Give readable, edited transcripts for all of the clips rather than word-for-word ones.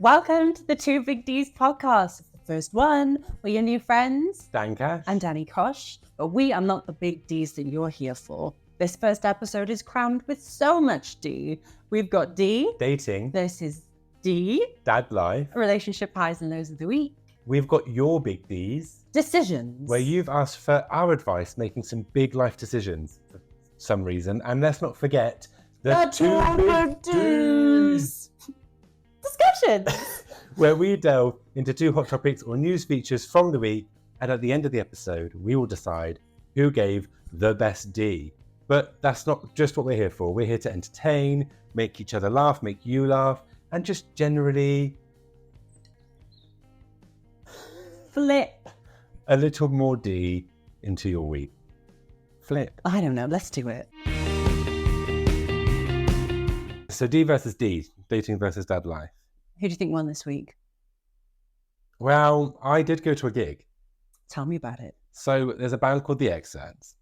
Welcome to the Two Big D's podcast. The first one, we're your new friends, Dan Cash and Danny Kosh, but we are not the big D's that you're here for. This first episode is crowned with so much D. We've got D. Dating. This is D. Dad life. Relationship highs and lows of the week. We've got your big D's. Decisions. Where you've asked for our advice making some big life decisions for some reason. And let's not forget the two big D's. Discussion. Where we delve into two hot topics or news features from the week. And at the end of the episode, we will decide who gave the best D. But that's not just what we're here for. We're here to entertain, make each other laugh, make you laugh, and just generally Flip. a little more D into your week. Flip. I don't know. Let's do it. So D versus D, dating versus dad life. Who do you think won this week? Well, I did go to a gig. Tell me about it. So there's a band called The Excerpts,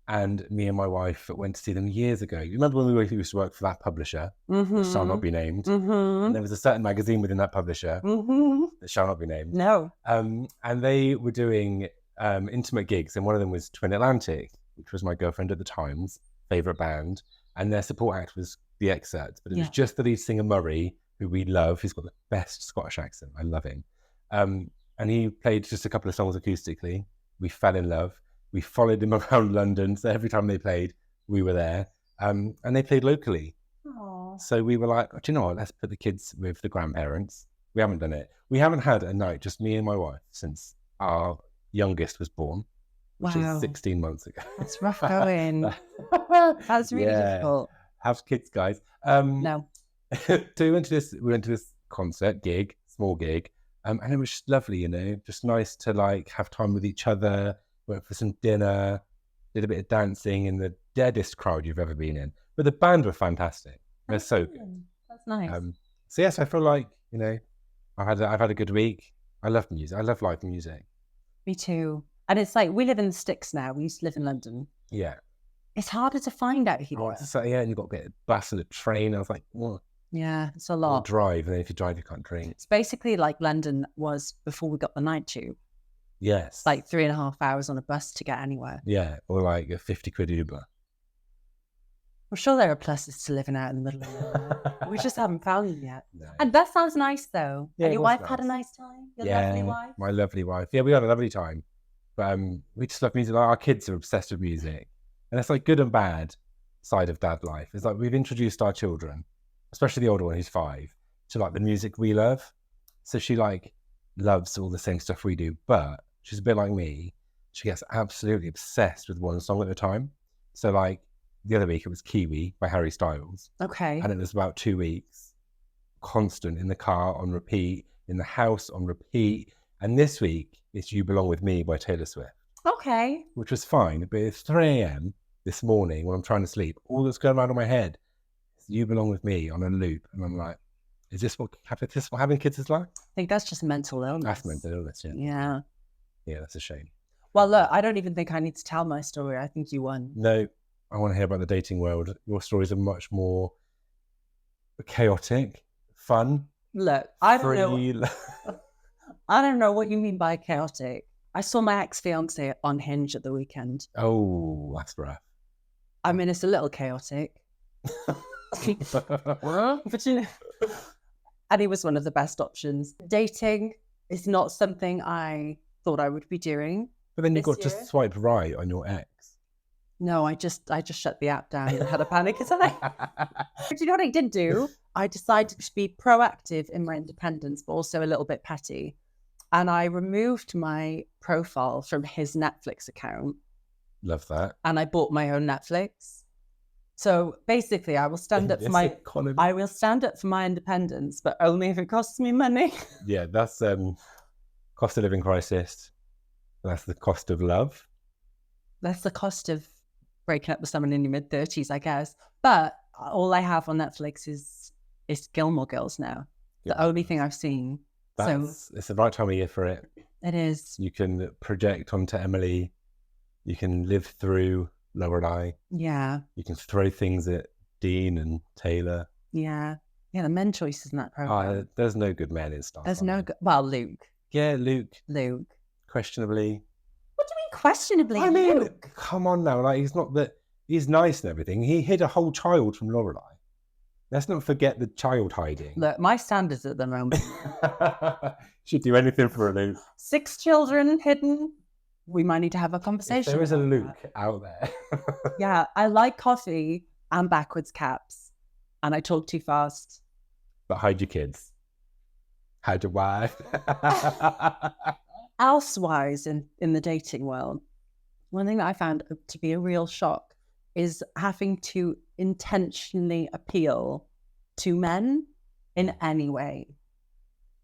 and me and my wife went to see them years ago. You remember when we used to work for that publisher, that shall not be named? And there was a certain magazine within that publisher that shall not be named. No. And they were doing intimate gigs, and one of them was Twin Atlantic, which was my girlfriend at the time's favourite band, and their support act was The Excerpts, but it was just the lead singer Murray, who we love. He's got the best Scottish accent. I love him. And he played just a couple of songs acoustically. We fell in love. We followed him around London, so every time they played, we were there. And they played locally. Aww. So we were like, do you know what? Let's put the kids with the grandparents. We haven't done it. We haven't had a night, just me and my wife, since our youngest was born, which is 16 months ago. That's rough going. That's really difficult. Have kids, guys. No. So we went to this concert gig, small gig, and it was just lovely, just nice to like have time with each other. Went for some dinner, did a bit of dancing in the deadest crowd you've ever been in. But the band were fantastic. They're so good. That's nice. So yes, I feel like I've had a good week. I love music. I love live music. Me too. And it's like we live in the sticks now. We used to live in London. Yeah. It's harder to find out here. So yeah, and you've got a bit of bus and a train. I was like, what? Yeah, it's a Or lot. drive, and then if you drive, you can't drink. It's basically like London was before we got the night tube. Yes. Like 3.5 hours on a bus to get anywhere. Yeah, or like a 50 quid Uber. I'm sure there are pluses to living out in the middle of nowhere. We just haven't found them yet. No. And that sounds nice though. Yeah, And it your was wife had a nice. nice time? Your lovely wife? My lovely wife. Yeah, we had a lovely time. But we just love music. Like, our kids are obsessed with music. And it's like good and bad side of dad life. It's like we've introduced our children, especially the older one who's 5, to like the music we love. So she like loves all the same stuff we do, but she's a bit like me. She gets absolutely obsessed with one song at a time. So like the other week it was Kiwi by Harry Styles. Okay. And it was about 2 weeks, constant in the car on repeat, in the house on repeat. And this week it's You Belong With Me by Taylor Swift. Okay. Which was fine, but it's 3 a.m. this morning when I'm trying to sleep. All that's going around in my head is You Belong With Me on a loop. And I'm like, is this what having kids is like? I think that's just mental illness. That's mental illness, yeah. Yeah. Yeah, that's a shame. Well, look, I don't even think I need to tell my story. I think you won. No, I want to hear about the dating world. Your stories are much more chaotic, fun. Look, I don't free. know. I don't know what you mean by chaotic. I saw my ex-fiance on Hinge at the weekend. Oh, that's rough. I mean, it's a little chaotic. But and he was one of the best options. Dating is not something I thought I would be doing. But then you've This got just year? swipe right on your ex. No, I just shut the app down and had a panic attack. But you know what I did do? I decided to be proactive in my independence, but also a little bit petty. And I removed my profile from his Netflix account Love that. and I bought my own Netflix. So basically I will stand up for Yes, my economy. I will stand up for my independence, but only if it costs me money. Yeah, that's cost of living crisis. That's the cost of love. That's the cost of breaking up with someone in your mid-30s, I guess. But all I have on Netflix is Gilmore Girls now. The only thing I've seen. It's the right time of year for it. It is. You can project onto Emily. You can live through Lorelai. Yeah. You can throw things at Dean and Taylor. Yeah. Yeah, the men choices in that program. There's no good men in Star. There's no good. Well, Luke. Yeah, Luke. Luke. Questionably. What do you mean questionably? I mean, Luke? come on now. Like, he's not that. He's nice and everything. He hid a whole child from Lorelai. Let's not forget the child hiding. Look, my standards at the moment. Should do anything for a Luke. 6 children hidden. We might need to have a conversation. If there is a about Luke that. out there. Yeah, I like coffee and backwards caps, and I talk too fast. But hide your kids. Hide your wife. Elsewise, in the dating world, one thing that I found to be a real shock is having to intentionally appeal to men in any way.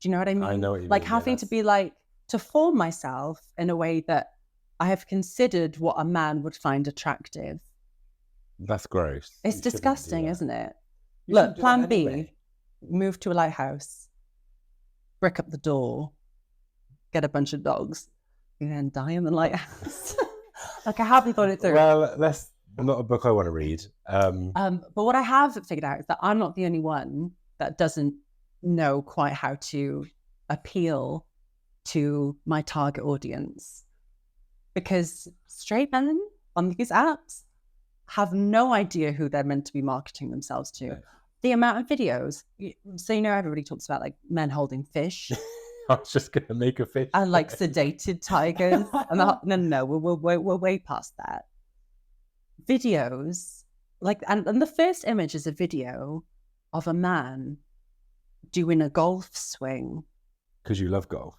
Do you know what I mean? I know what you like mean. having to be like, to form myself in a way that I have considered what a man would find attractive. That's gross. It's disgusting, isn't it? You Look, shouldn't do plan that B, anyway. move to a lighthouse, brick up the door, get a bunch of dogs, and then die in the lighthouse. Like, I haven't thought it through. Well, that's not a book I want to read. But what I have figured out is that I'm not the only one that doesn't know quite how to appeal to my target audience. Because straight men on these apps have no idea who they're meant to be marketing themselves to. Yeah. The amount of videos, so everybody talks about like men holding fish I was just going to make a fish. and like sedated tigers. And no, we're way past that. Videos, like, and the first image is a video of a man doing a golf swing. Because you love golf.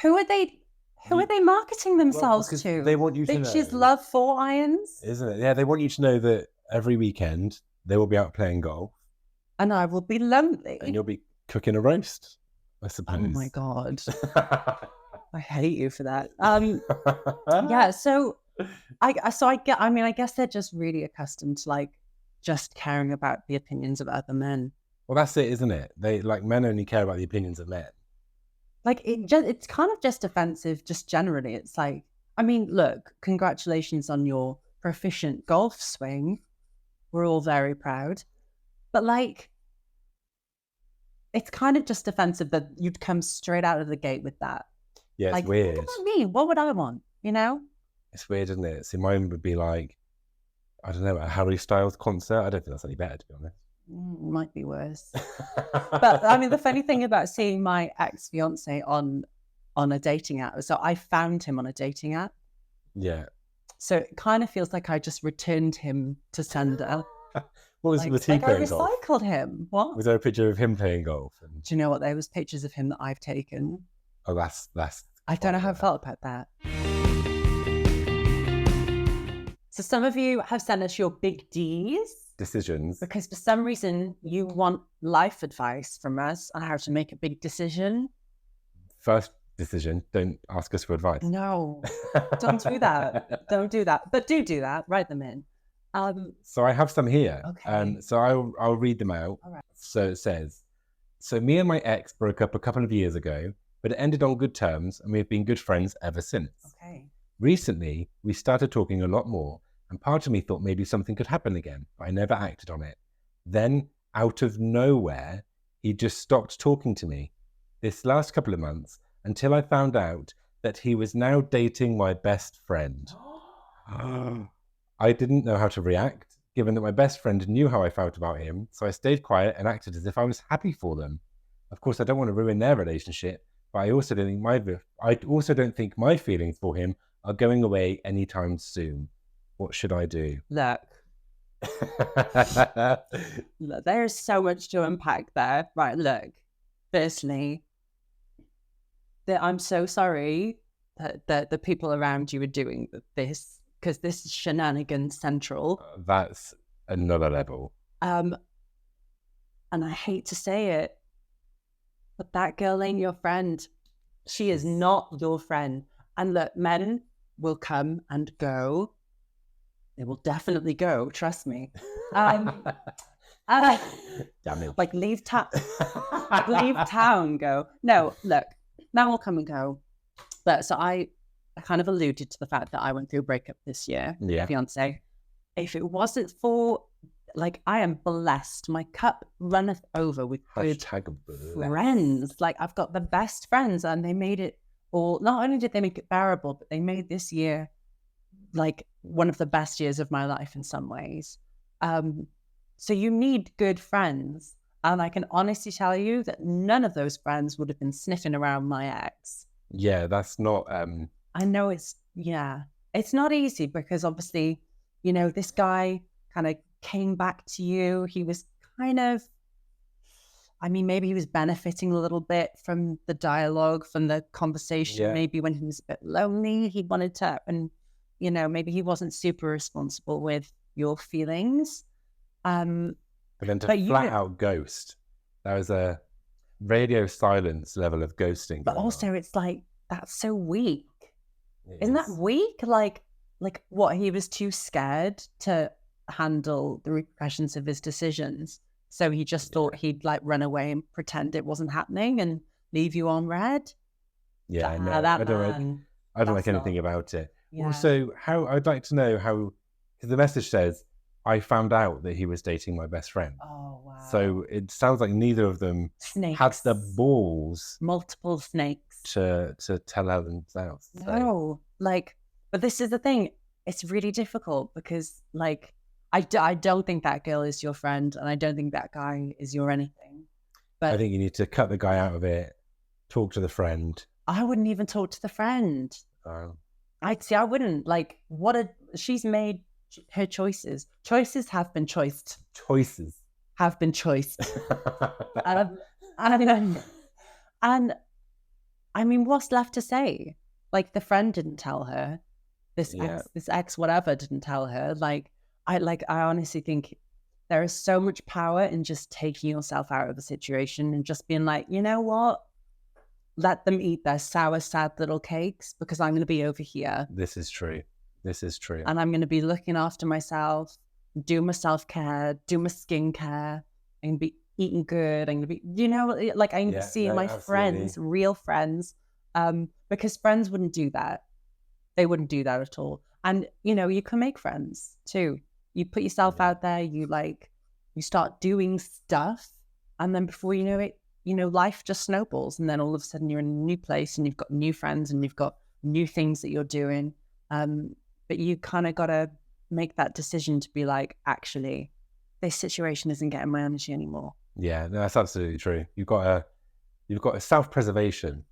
Who are they marketing themselves because to? they want you to Bitches know. love 4 irons. Isn't it? Yeah, they want you to know that every weekend they will be out playing golf. And I will be lonely. And you'll be cooking a roast, I suppose. Oh my God. I hate you for that. Yeah, so I guess they're just really accustomed to like just caring about the opinions of other men. Well, that's it, isn't it? They like men only care about the opinions of men. Like it's kind of just offensive, just generally. It's like, I mean, look, congratulations on your proficient golf swing. We're all very proud. But like, it's kind of just offensive that you'd come straight out of the gate with that. Yeah, it's like, weird. What about me? What would I want? You know? It's weird, isn't it? See, mine would be like, I don't know, a Harry Styles concert. I don't think that's any better, to be honest. Might be worse. But I mean, the funny thing about seeing my ex-fiance on a dating app, so I found him on a dating app. Yeah. So it kind of feels like I just returned him to sender. What was he I playing golf? recycled him. What? Was there a picture of him playing golf? And... Do you know what? There was pictures of him that I've taken. Oh, that's. I don't know how I felt about that. So some of you have sent us your big D's. Decisions. Because for some reason you want life advice from us on how to make a big decision. First decision, don't ask us for advice. No, don't do that. Don't do that. But do that. Write them in. So I have some here. Okay. So I'll read them out. All right. So it says, so me and my ex broke up a couple of years ago, but it ended on good terms and we've been good friends ever since. Okay. Recently, we started talking a lot more and part of me thought maybe something could happen again, but I never acted on it. Then, out of nowhere, he just stopped talking to me this last couple of months until I found out that he was now dating my best friend. I didn't know how to react, given that my best friend knew how I felt about him, so I stayed quiet and acted as if I was happy for them. Of course, I don't want to ruin their relationship, but I also don't think my feelings for him are going away anytime soon. What should I do? Look, there's so much to unpack there. Right, look. Firstly, I'm so sorry that the people around you are doing this, because this is shenanigans central. That's another level. And I hate to say it, but that girl ain't your friend. She is not your friend. And look, men will come and go. They will definitely go, trust me. Damn it. Like leave town, go. No, look, men will come and go. But so I kind of alluded to the fact that I went through a breakup this year, Yeah. fiance. If it wasn't for like I am blessed. My cup runneth over with good #blessed. friends. Like I've got the best friends, and they made it all. Not only did they make it bearable, but they made this year like one of the best years of my life in some ways. So you need good friends. And I can honestly tell you that none of those friends would have been sniffing around my ex. Yeah, that's not I know it's not easy because obviously, you know, this guy kind of came back to you. He was kind of, I mean, maybe he was benefiting a little bit from the dialogue, from the conversation. Yeah. Maybe when he was a bit lonely, he wanted to, and, you know, maybe he wasn't super responsible with your feelings. But then to But you- flat out ghost, that was a radio silence level of ghosting. But going also on. it's like, that's so weak. It Isn't that is. weak? Like what, he was too scared to handle the repercussions of his decisions. So he just thought he'd like run away and pretend it wasn't happening and leave you on red. Yeah, no, That I don't man. like That's anything not- about it. Yeah. Also, I'd like to know how, because the message says, I found out that he was dating my best friend. Oh wow. So it sounds like neither of them snakes. had the balls Multiple snakes. to tell her themselves. So, No, like, but this is the thing. It's really difficult because, like, I don't think that girl is your friend, and I don't think that guy is your anything. But I think you need to cut the guy out of it, talk to the friend. I wouldn't even talk to the friend. Um, I wouldn't. Like, she's made her choices. Choices have been choiced. choices. Have been choiced. and I mean, what's left to say? Like, the friend didn't tell her. This ex whatever didn't tell her. I honestly think there is so much power in just taking yourself out of the situation and just being like, you know what? Let them eat their sour, sad little cakes because I'm going to be over here. This is true. And I'm going to be looking after myself, do my self-care, do my skincare, and be eating good. I'm going to be, you know, like I'm seeing my friends, real friends, because friends wouldn't do that. They wouldn't do that at all. And, you know, you can make friends too. You put yourself out there, you start doing stuff. And then before you know it, you know, life just snowballs. And then all of a sudden you're in a new place and you've got new friends and you've got new things that you're doing. But you kind of got to make that decision to be like, actually, this situation isn't getting my energy anymore. Yeah, no, that's absolutely true. You've got a self-preservation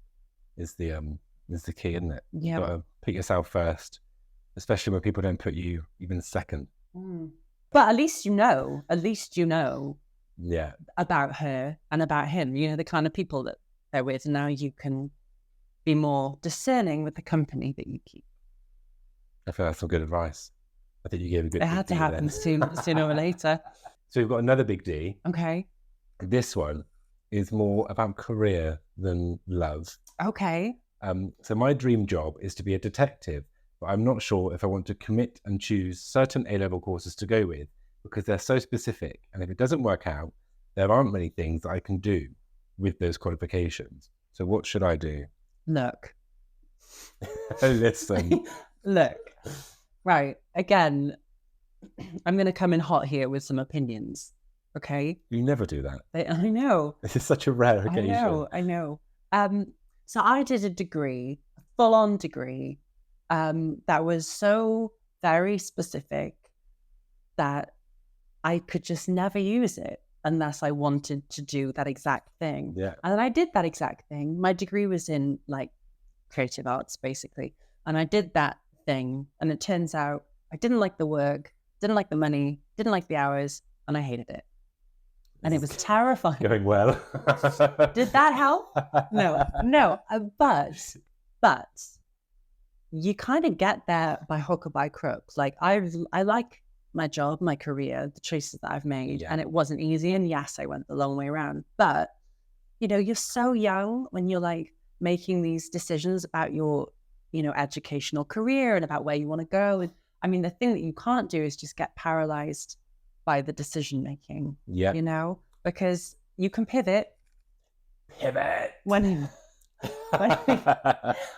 is the key, isn't it? Yeah. You've got to put yourself first, especially when people don't put you even second. But at least you know Yeah. about her and about him, you know, the kind of people that they're with. And now you can be more discerning with the company that you keep. I feel that's some good advice. I think you gave a good. It had to happen sooner or later. So we've got another big D. Okay. This one is more about career than love. Okay. So my dream job is to be a detective, but I'm not sure if I want to commit and choose certain A-level courses to go with because they're so specific. And if it doesn't work out, there aren't many things that I can do with those qualifications. So what should I do? Look. Listen. Look. Right. Again, I'm going to come in hot here with some opinions. Okay. You never do that. I know. This is such a rare occasion. I know. So I did a degree, a full-on degree, that was so very specific that I could just never use it unless I wanted to do that exact thing. Yeah. And then I did that exact thing. My degree was in like creative arts, basically. And I did that thing. And it turns out I didn't like the work, didn't like the money, didn't like the hours, and I hated it. And it was terrifying. Going well. Did that help? No. But you kind of get there by hook or by crook. Like I like my job, my career, the choices that I've made, and it wasn't easy. And yes, I went the long way around. But you know, you're so young when you're like making these decisions about your, you know, educational career and about where you want to go. And I mean, the thing that you can't do is just get paralyzed by the decision making. Yeah. You know, because you can pivot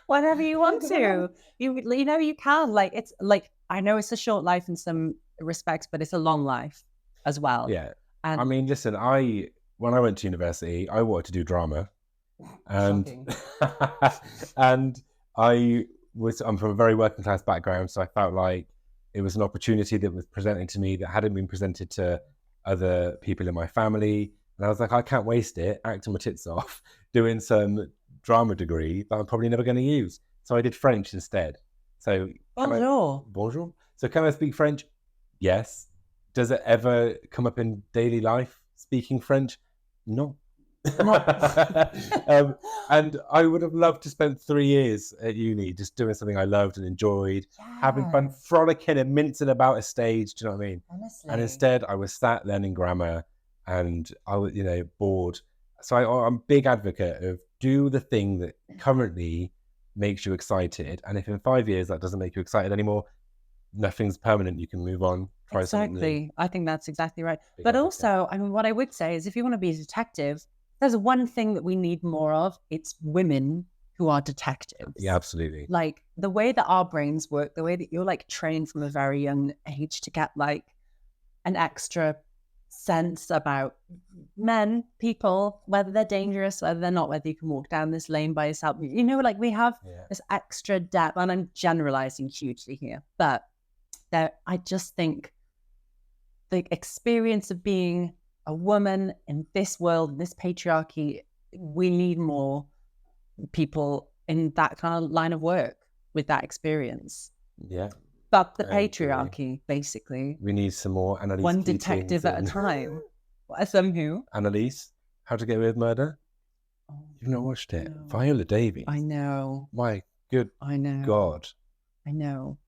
whenever you want to. You know, you can. Like, it's like, I know it's a short life in some respects, but it's a long life. as well. Yeah. And I mean, listen, when I went to university, I wanted to do drama. And shocking. and I'm from a very working class background, so I felt like it was an opportunity that was presented to me that hadn't been presented to other people in my family. And I was like, I can't waste it acting my tits off doing some drama degree that I'm probably never going to use. So I did French instead. So bonjour. So can I speak French? Yes. Does it ever come up in daily life speaking French? No. And I would have loved to spend 3 years at uni just doing something I loved and enjoyed, having fun, frolicking and mincing about a stage. Do you know what I mean? Honestly. And instead, I was sat learning grammar, and I was, bored. So I'm a big advocate of do the thing that currently makes you excited, and if in 5 years that doesn't make you excited anymore, nothing's permanent. You can move on. Try something new. Exactly. I think that's exactly right. Big But advocate. also, I mean, what I would say is if you want to be a detective, there's one thing that we need more of. It's women who are detectives. Yeah, absolutely. Like the way that our brains work, the way that you're like trained from a very young age to get like an extra sense about men, people, whether they're dangerous, whether they're not, whether you can walk down this lane by yourself. Like we have this extra depth, and I'm generalizing hugely here, but I just think the experience of being a woman in this world, in this patriarchy, we need more people in that kind of line of work with that experience. Yeah. But the patriarchy, basically. We need some more Annalise. One detective at a time. Some who? Annalise, How to Get Away with Murder. You've not watched it? No. Viola Davis. I know. My good God. I know.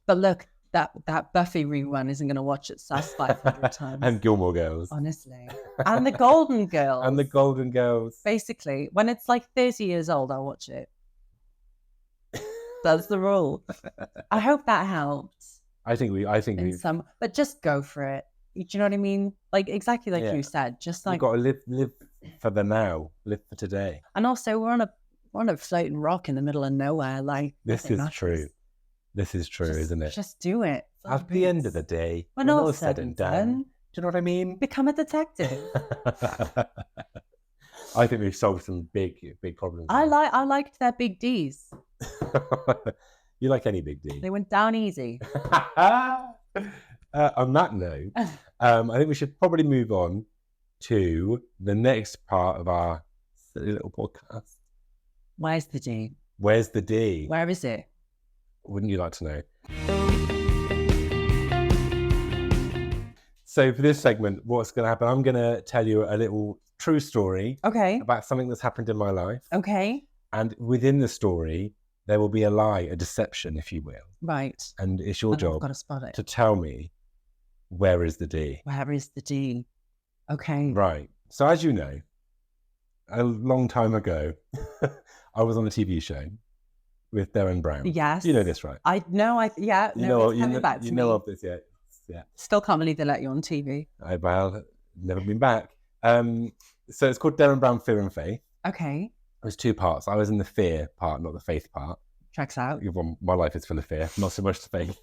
But look, that Buffy rerun isn't going to watch it 500 times. And Gilmore Girls. Honestly. And the Golden Girls. And the Golden Girls. Basically, when it's like 30 years old, I'll watch it. That's the rule. I hope that helps. I think we but just go for it. Do you know what I mean? Like exactly like you said. Just like you've got to live for the now, live for today. And also we're on a floating rock in the middle of nowhere. Like this is true. This is true, isn't it? Just do it. At the end of the day, when all said and done, do you know what I mean? Become a detective. I think we've solved some big problems. I liked their big D's. You like any big D? They went down easy. On that note, I think we should probably move on to the next part of our silly little podcast. Where's the D? Where's the D? Where is it? Wouldn't you like to know? So for this segment, what's going to happen? I'm going to tell you a little true story. Okay. About something that's happened in my life. Okay. And within the story, there will be a lie, a deception, if you will. Right. And it's your job got to spot it. to tell me where is the D. Where is the D? Okay. Right. So as you know, a long time ago, I was on a TV show with Derren Brown. Yes. You know this, right? I know. You know of this, yeah. Still can't believe they let you on TV. Well, never been back. So it's called Derren Brown, Fear and Faith. Okay. It was 2 parts. I was in the fear part, not the faith part. Checks out. Well, my life is full of fear, not so much the faith.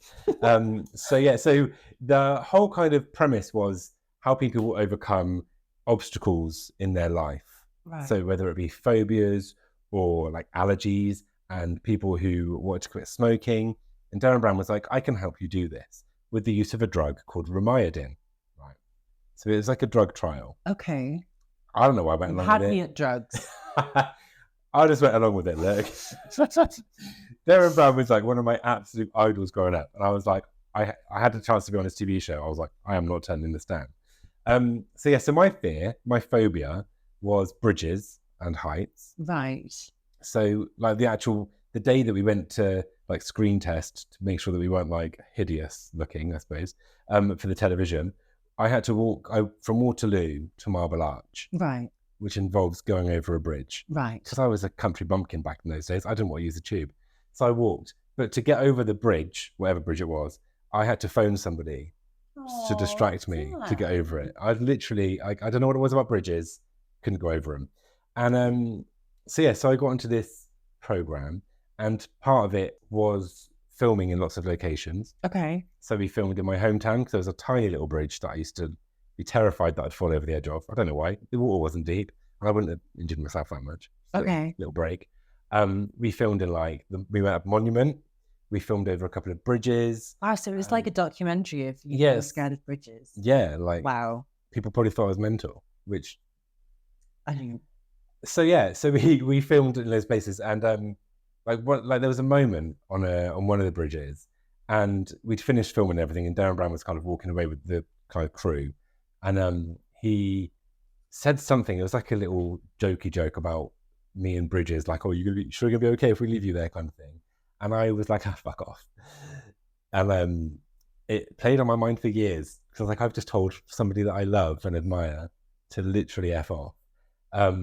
So the whole kind of premise was how people will overcome obstacles in their life. Right. So whether it be phobias or like allergies and people who want to quit smoking. And Derren Brown was like, I can help you do this with the use of a drug called Romyadin. Right. So it was like a drug trial. Okay. I don't know why I went along with it. Had me at drugs. I just went along with it, look. Derren Brown was like one of my absolute idols growing up. And I was like, I had the chance to be on his TV show. I was like, I am not turning this down. So my phobia was bridges and heights. Right. So like the day that we went to like screen test to make sure that we weren't like hideous looking, I suppose, for the television, I had to walk from Waterloo to Marble Arch. Right. Which involves going over a bridge. Right. Because I was a country bumpkin back in those days. I didn't want to use the tube. So I walked. But to get over the bridge, whatever bridge it was, I had to phone somebody to distract me to get over it. I literally, I don't know what it was about bridges, couldn't go over them. And so I got into this program, and part of it was filming in lots of locations. Okay. So we filmed in my hometown because there was a tiny little bridge that I used to be terrified that I'd fall over the edge of. I don't know why. The water wasn't deep, and I wouldn't have injured myself that much. Okay. Little break. We filmed in we went up Monument. We filmed over a couple of bridges. Wow, so it was like a documentary of you yes. scared of bridges. Yeah, like wow. People probably thought I was mental, which I think. So we filmed in those places, and there was a moment on one of the bridges, and we'd finished filming and everything, and Derren Brown was kind of walking away with the kind of crew, and he said something. It was like a little jokey joke about me and bridges, like, "Oh, you're gonna be okay if we leave you there," kind of thing. And I was like, fuck off. And it played on my mind for years, because I was like, I've just told somebody that I love and admire to literally F off. But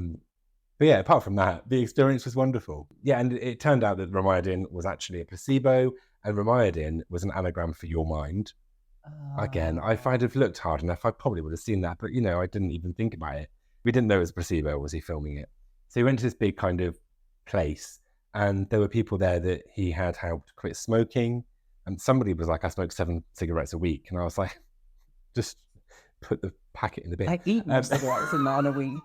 yeah, apart from that, the experience was wonderful. Yeah, and it turned out that Ramyadin was actually a placebo, and Ramyadin was an anagram for your mind. Again, if I'd have looked hard enough, I probably would have seen that, but I didn't even think about it. We didn't know it was a placebo, was he filming it? So he went to this big kind of place, and there were people there that he had helped quit smoking. And somebody was like, I smoke 7 cigarettes a week. And I was like, just put the packet in the bin. I eat more cigarettes in a week.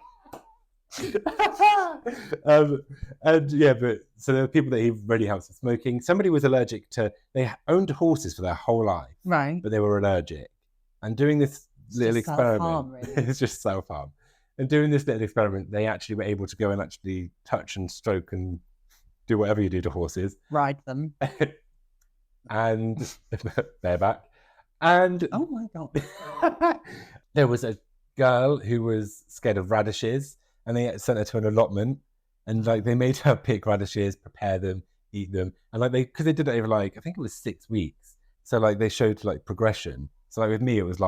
And yeah, but so there were people that he really helped with smoking. Somebody was allergic they owned horses for their whole life. Right. But they were allergic. And doing this little experiment, really. It's just self-harm. And doing this little experiment, they actually were able to go and actually touch and stroke and do whatever you do to horses. Ride them. And bareback. And oh my God. There was a girl who was scared of radishes, and they sent her to an allotment, and they made her pick radishes, prepare them, eat them, and because they did it over I think it was 6 weeks. So they showed progression. So with me, it was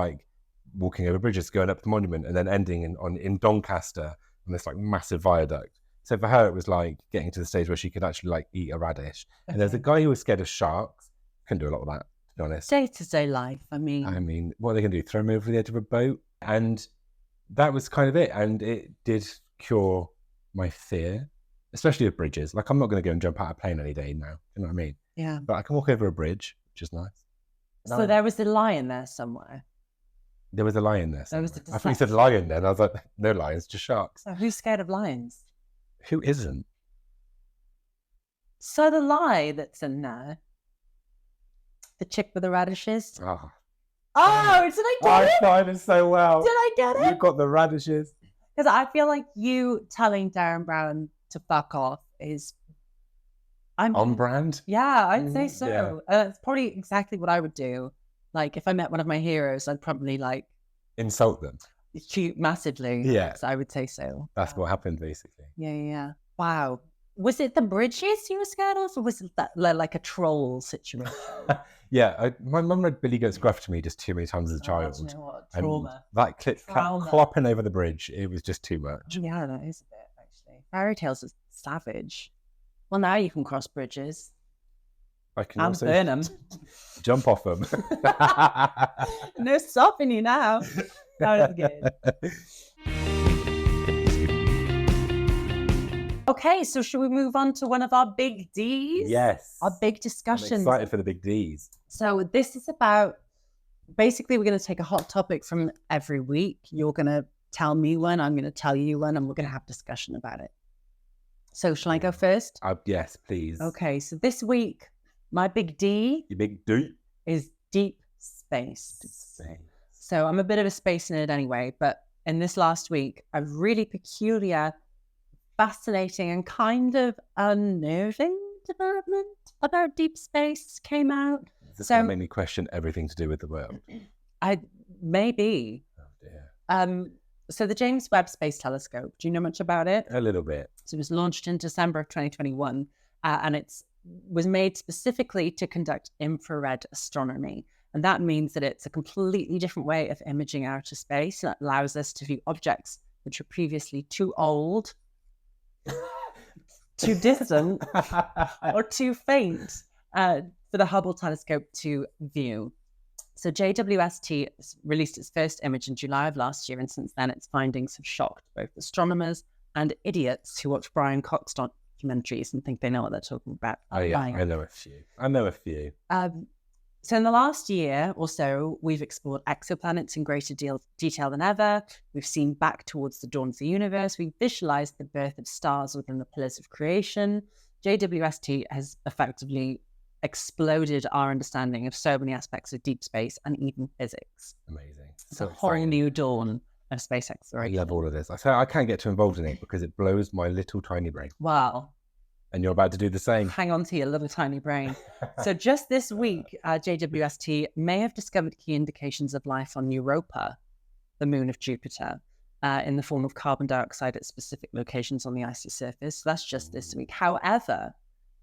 walking over bridges, going up the Monument, and then ending in Doncaster on this massive viaduct. So for her, it was getting to the stage where she could actually eat a radish. Okay. And there's a guy who was scared of sharks. Couldn't do a lot of that, to be honest. Day-to-day life, I mean, what are they going to do? Throw him over the edge of a boat? And that was kind of it. And it did cure my fear, especially of bridges. I'm not going to go and jump out of a plane any day now. You know what I mean? Yeah. But I can walk over a bridge, which is nice. So there was a lion there somewhere. There was a lion there somewhere. There was I thought you said lion then. I was like, no lions, just sharks. So who's scared of lions? Who isn't? So the lie that's in there, the chick with the radishes. Oh, did I get it? I find it so well. Did I get it? You got the radishes. Because I feel like you telling Derren Brown to fuck off is... on brand? Yeah, I'd say so. Yeah. It's probably exactly what I would do. If I met one of my heroes, I'd probably insult them. Shoot massively. Yeah. So I would say so. That's what happened, basically. Yeah. Wow. Was it the bridges you were scared of, or was it that a troll situation? Yeah, my mum read Billy Goat's Gruff to me just too many times as a child. Do you know what? Trauma. And that clopping over the bridge, it was just too much. Yeah, that is a bit, actually. Fairy tales is savage. Well, now you can cross bridges. I can and also burn them. Jump off them. No stopping you now. That was good. Okay, so should we move on to one of our big Ds? Yes. Our big discussions. I'm excited for the big Ds. So this is about, basically we're going to take a hot topic from every week. You're going to tell me one, I'm going to tell you one, and we're going to have discussion about it. So shall I go first? Yes, please. Okay, so this week, my big D. Your big D? Is deep space. So I'm a bit of a space nerd anyway, but in this last week, a really peculiar, fascinating and kind of unnerving development about deep space came out. This going to make me question everything to do with the world. Maybe. Oh dear. So the James Webb Space Telescope, do you know much about it? A little bit. So it was launched in December of 2021, and it was made specifically to conduct infrared astronomy. And that means that it's a completely different way of imaging outer space that allows us to view objects which were previously too old, too distant, or too faint for the Hubble telescope to view. So JWST released its first image in July of last year, and since then its findings have shocked both astronomers and idiots who watch Brian Cox documentaries and think they know what they're talking about. Oh yeah, I know a few. So in the last year or so, we've explored exoplanets in greater detail than ever. We've seen back towards the dawn of the universe. We've visualized the birth of stars within the pillars of creation. JWST has effectively exploded our understanding of so many aspects of deep space and even physics. Amazing. It's a whole new dawn of space exploration. I love all of this. I can't get too involved in it because it blows my little tiny brain. Wow. And you're about to do the same. Hang on to your little tiny brain. So just this week, JWST may have discovered key indications of life on Europa, the moon of Jupiter, in the form of carbon dioxide at specific locations on the icy surface. So that's just this week. However,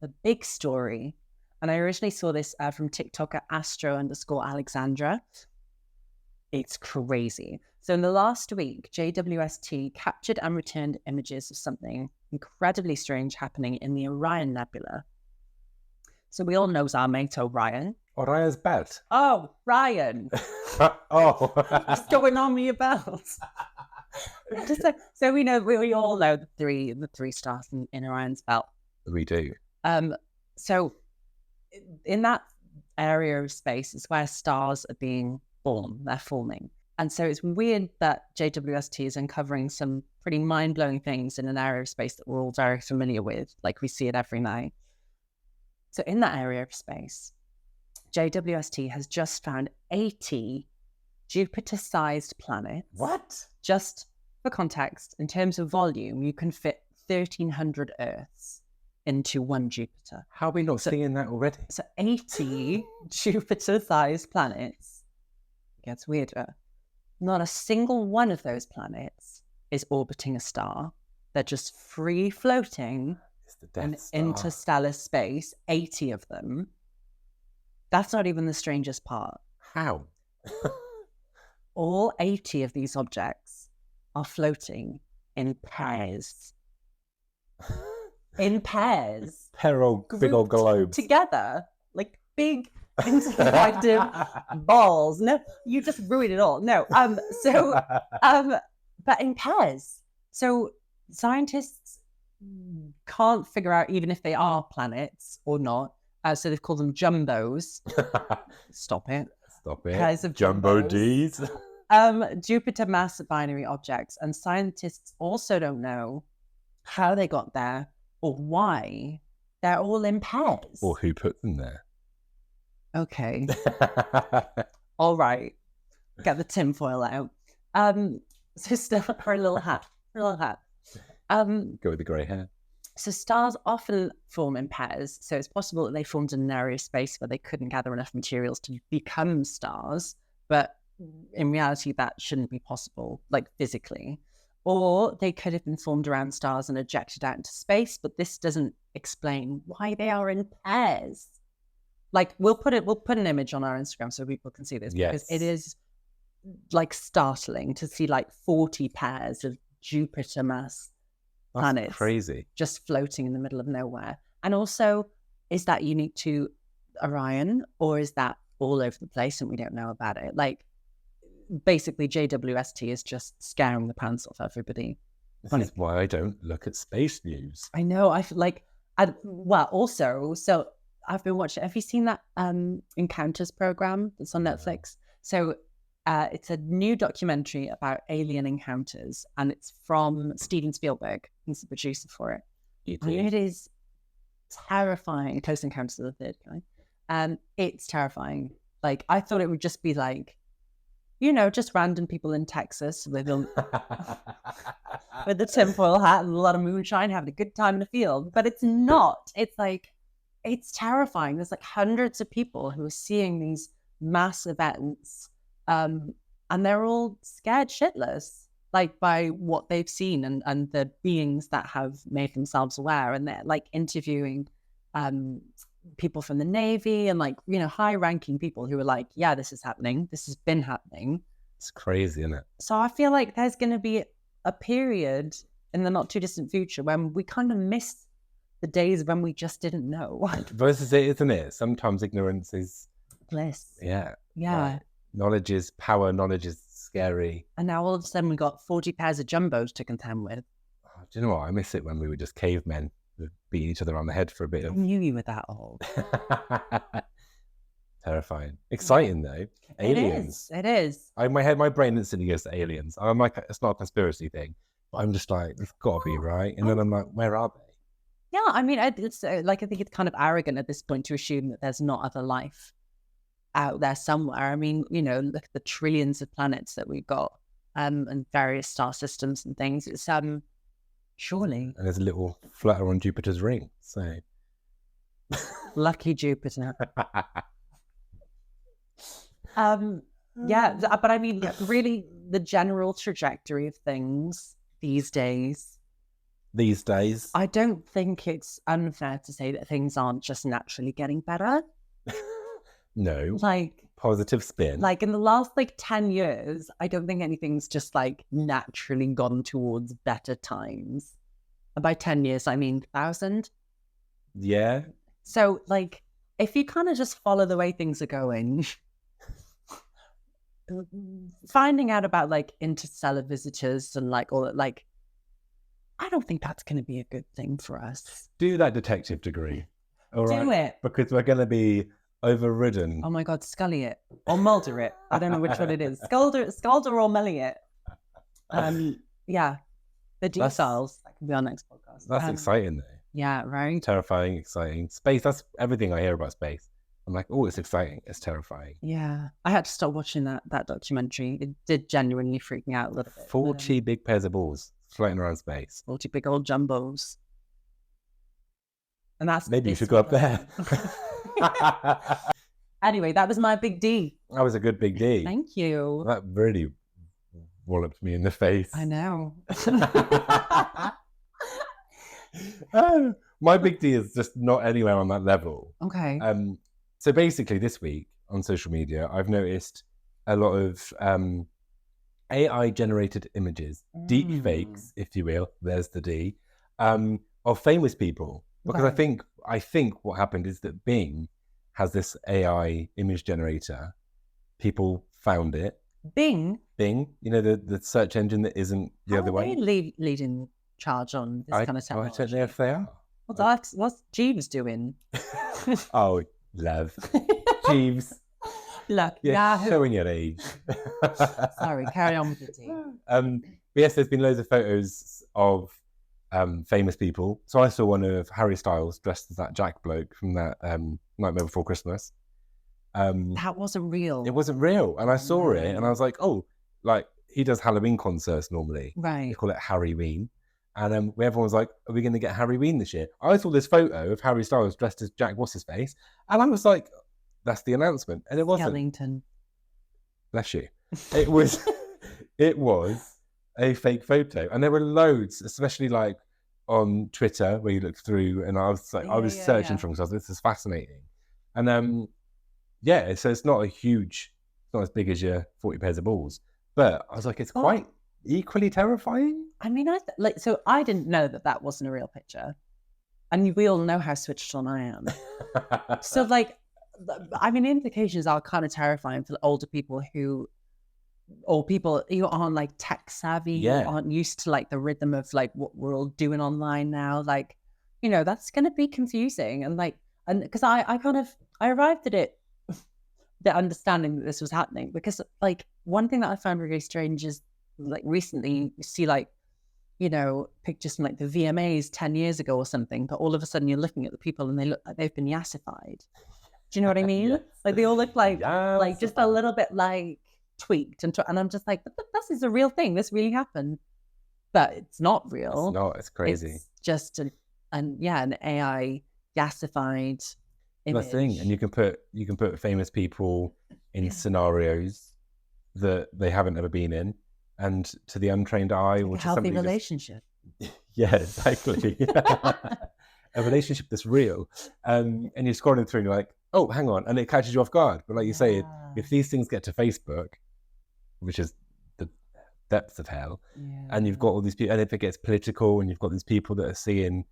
the big story, and I originally saw this from TikToker Astro_Alexandra. It's crazy. So in the last week, JWST captured and returned images of something incredibly strange happening in the Orion Nebula. So we all know our mate Orion. Orion's belt. Oh, Ryan. Oh. What's going on with your belt? So we all know the three stars in Orion's belt. We do. So in that area of space is where stars are being born. They're forming. And so it's weird that JWST is uncovering some pretty mind-blowing things in an area of space that we're all very familiar with, like we see it every night. So in that area of space, JWST has just found 80 Jupiter-sized planets. What? Just for context, in terms of volume, you can fit 1,300 Earths into one Jupiter. How are we not seeing that already? So 80 Jupiter-sized planets. It gets weirder. Not a single one of those planets is orbiting a star. They're just free floating in interstellar space, 80 of them. That's not even the strangest part. How? All 80 of these objects are floating in pairs. In pairs. Big old globes. Together, like big interactive balls. No, you just ruined it all. No. But in pairs. So scientists can't figure out even if they are planets or not. So they've called them jumbos. Stop it. Pairs of Jumbo jumbos. D's. Jupiter mass binary objects. And scientists also don't know how they got there or why they're all in pairs. Or who put them there. Okay. All right. Get the tinfoil out. So still her little hat. Go with the grey hair. So stars often form in pairs. So it's possible that they formed in an area of space where they couldn't gather enough materials to become stars. But in reality, that shouldn't be possible, like physically. Or they could have been formed around stars and ejected out into space. But this doesn't explain why they are in pairs. Like we'll put an image on our Instagram so people can see this because it is like startling to see like 40 pairs of Jupiter mass planets. That's crazy. Just floating in the middle of nowhere. And also, is that unique to Orion or is that all over the place and we don't know about it? Like basically JWST is just scaring the pants off everybody. This is why I don't look at space news. I know. I feel like so I've been watching. Have you seen that Encounters program that's on Netflix? So it's a new documentary about alien encounters, and it's from Steven Spielberg. He's the producer for it. And it is terrifying. Close Encounters of the Third Kind. It's terrifying. Like I thought it would just be like, just random people in Texas with with the tinfoil hat and a lot of moonshine, having a good time in the field. But it's not. It's like. It's terrifying. There's like hundreds of people who are seeing these mass events and they're all scared shitless, like by what they've seen and the beings that have made themselves aware. And they're like interviewing people from the Navy and like, high ranking people who are like, yeah, this is happening. This has been happening. It's crazy, isn't it? So I feel like there's going to be a period in the not too distant future when we kind of miss the days when we just didn't know. This is it, isn't it? Sometimes ignorance is bliss. Yeah. Yeah. Knowledge is power. Knowledge is scary. And now all of a sudden we got 40 pairs of jumbos to contend with. Oh, do you know what? I miss it when we were just cavemen, beating each other on the head for a bit. I knew you were that old. Terrifying. Exciting though. Aliens. It is. My brain instantly goes to aliens. I'm like, it's not a conspiracy thing, but I'm just like, it's got to be right. And then I'm like, where are they? Yeah, I mean, it's like, I think it's kind of arrogant at this point to assume that there's not other life out there somewhere. I mean, you know, look at the trillions of planets that we've got, and various star systems and things. It's surely. And there's a little flutter on Jupiter's ring. So lucky Jupiter. Yeah, but I mean, really, the general trajectory of things these days. I don't think it's unfair to say that things aren't just naturally getting better. No. Like, positive spin. Like in the last 10 years, I don't think anything's just naturally gone towards better times. And by 10 years, I mean 1,000. Yeah. So if you kind of just follow the way things are going, finding out about interstellar visitors and all that, I don't think that's going to be a good thing for us. Do that detective degree. All right. Do it. Because we're going to be overridden. Oh my God, Scully it. Or Mulder it. I don't know which one it is. Scalder or Melly it. Yeah. The D-Files. That can be our next podcast. That's exciting though. Yeah, right? Terrifying, exciting. Space, that's everything I hear about space. I'm like, oh, it's exciting. It's terrifying. Yeah. I had to stop watching that documentary. It did genuinely freak me out a little bit. 40 big pairs of balls floating around space. 40 big old jumbos. And that's maybe you should go up there. Anyway, that was my big D. That was a good big D. Thank you. That really walloped me in the face. I know. My big D is just not anywhere on that level. Okay. So basically this week on social media, I've noticed a lot of AI generated images, deep fakes, if you will, there's the D, of famous people. Because I think what happened is that Bing has this AI image generator. People found it. Bing, you know, the search engine that isn't the other way. How are they leading charge on this kind of technology? I don't know if they are. What's Jeeves doing? Oh, love. Jeeves. Look, showing your age. Sorry, carry on with the tea. But yes, there's been loads of photos of famous people. So I saw one of Harry Styles dressed as that Jack bloke from that Nightmare Before Christmas. That wasn't real. It wasn't real. And I saw it and I was like, oh, he does Halloween concerts normally. Right. They call it Harryween. And everyone was like, are we going to get Harryween this year? I saw this photo of Harry Styles dressed as Jack What's-His-Face. And I was like, that's the announcement. And it wasn't. Skellington. Bless you. It was a fake photo. And there were loads, especially on Twitter where you look through, and I was searching for myself. This is fascinating. And so it's not as big as your 40 pairs of balls. But I was like, it's quite equally terrifying. I mean, so I didn't know that wasn't a real picture. And we all know how switched on I am. So I mean, implications are kind of terrifying for older people or people who aren't tech savvy, who aren't used to the rhythm of what we're all doing online now. That's going to be confusing. And because I arrived at it, the understanding that this was happening, because one thing that I found really strange is recently you see pictures from the VMAs 10 years ago or something, but all of a sudden you're looking at the people and they look like they've been yassified. Do you know what I mean? Yes. They all look just a little bit tweaked, and I'm just like, this is a real thing. This really happened, but it's not real. It's not. It's crazy. It's just an AI yassified image. That's the thing, and you can put famous people in scenarios that they haven't ever been in, and to the untrained eye, or a healthy relationship. Yeah, exactly. A relationship that's real, and you're scrolling through and you're like, oh, hang on, and it catches you off guard. But like you say, if these things get to Facebook, which is the depths of hell, and you've got all these people, and if it gets political, and you've got these people that are seeing,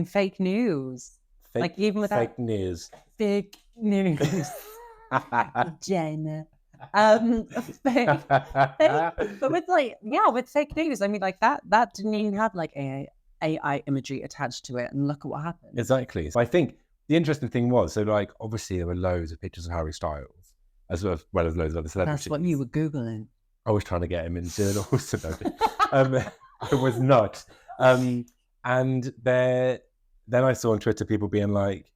fake news. Even without fake news. Fake news. Jenna. But with fake news, I mean, that didn't even have AI imagery attached to it, and look at what happened. Exactly. So I think the interesting thing was, so like obviously there were loads of pictures of Harry Styles, as well as loads of other celebrities. That's what you were Googling. I was trying to get him in journals. I was not. And then I saw on Twitter people being like,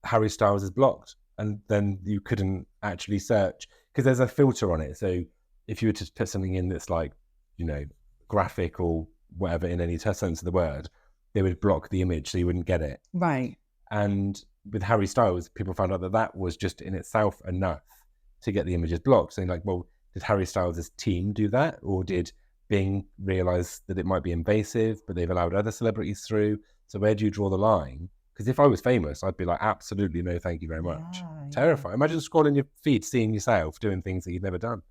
Harry Styles is blocked, and then you couldn't actually search because there's a filter on it. So if you were to put something in that's like, you know, graphic or whatever in any sense of the word, they would block the image so you wouldn't get it. Right. And with Harry Styles, people found out that was just in itself enough to get the images blocked. So like, well, did Harry Styles' team do that? Or did Bing realise that it might be invasive, but they've allowed other celebrities through? So where do you draw the line? Because if I was famous, I'd be like, absolutely no, thank you very much. Yeah, terrifying. Yeah. Imagine scrolling your feed, seeing yourself doing things that you've never done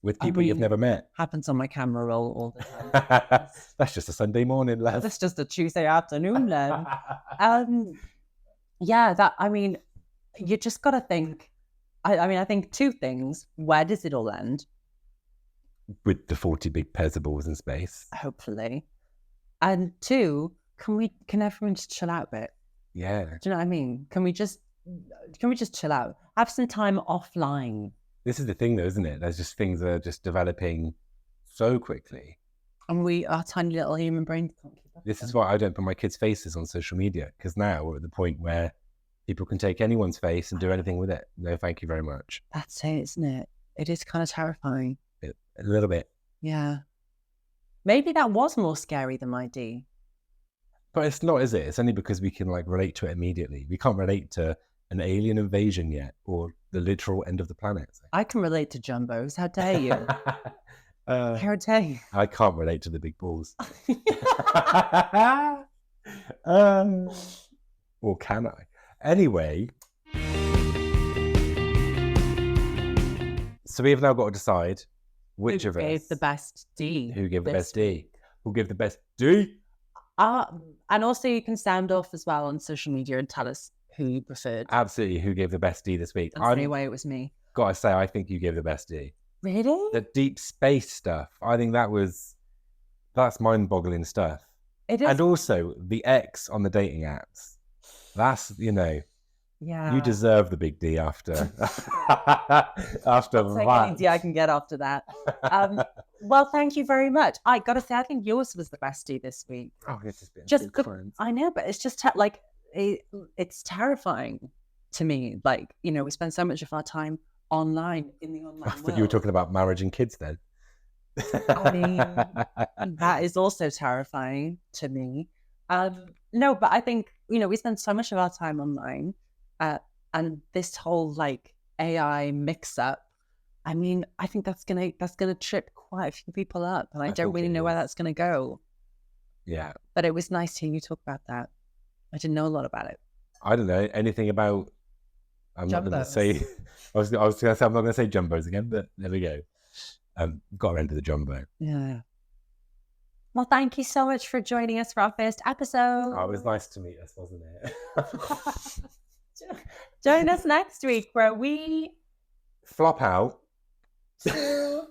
with people you've never met. Happens on my camera roll all the time. That's just a Sunday morning, lad. That's just a Tuesday afternoon, lad. Yeah, that, I mean, you just got to think, I think two things. Where does it all end? With the 40 big pairs of balls in space. Hopefully. And two, can everyone just chill out a bit? Yeah. Do you know what I mean? Can we just chill out? Have some time offline. This is the thing though, isn't it? There's just things that are just developing so quickly. And our tiny little human brains can't keep up. This is why I don't put my kids' faces on social media, because now we're at the point where people can take anyone's face and do anything with it. No, thank you very much. That's it, isn't it? It is kind of terrifying. A little bit. Yeah. Maybe that was more scary than my D. But it's not, is it? It's only because we can like relate to it immediately. We can't relate to an alien invasion yet, or the literal end of the planet. I can relate to jumbos. How dare you? How dare you? I can't relate to the big balls. Or can I? Anyway. So we've now got to decide which of us gave the best D. Who gave the best D? Who gave the best D? And also you can sound off as well on social media and tell us who you preferred. Absolutely. Who gave the best D this week? Anyway, it was me. Gotta say, I think you gave the best D. Really? The deep space stuff. I think that's mind-boggling stuff. It is. And also the X on the dating apps. That's, yeah. You deserve the big D after after that. Any D I can get after that. Well, thank you very much. I gotta say, I think yours was the best D this week. Oh, it's just been I know, but it's just it's terrifying to me. Like, we spend so much of our time online in the online world. I thought you were talking about marriage and kids then. I mean, that is also terrifying to me. No, but I think, we spend so much of our time online, and this whole like AI mix up, I mean, I think that's gonna trip quite a few people up, and I don't really know where that's gonna go. Yeah. But it was nice hearing you talk about that. I didn't know a lot about it. I don't know anything about. I'm not going to say. I was going to say I'm not going to say jumbos again, but there we go. Got around to the jumbo. Yeah. Well, thank you so much for joining us for our first episode. Oh, it was nice to meet us, wasn't it? Join us next week where we flop out 2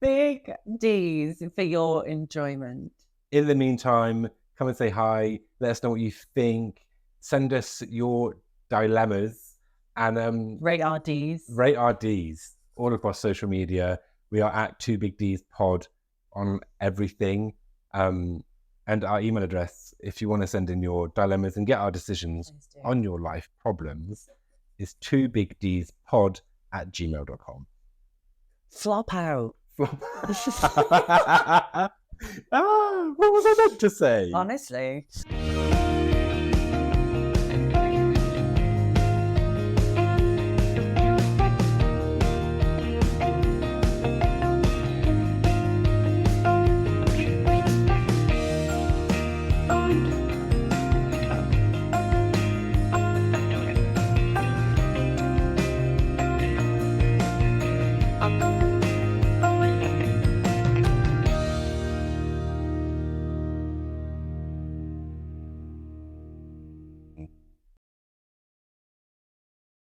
big D's for your enjoyment. In the meantime, come and say hi. Let us know what you think. Send us your dilemmas and rate our D's. Rate our D's all across social media. We are at 2 Big D's Pod on everything. And our email address, if you want to send in your dilemmas and get our decisions on your life problems, is 2bigdspod@gmail.com. Flop out. What was I meant to say? Honestly.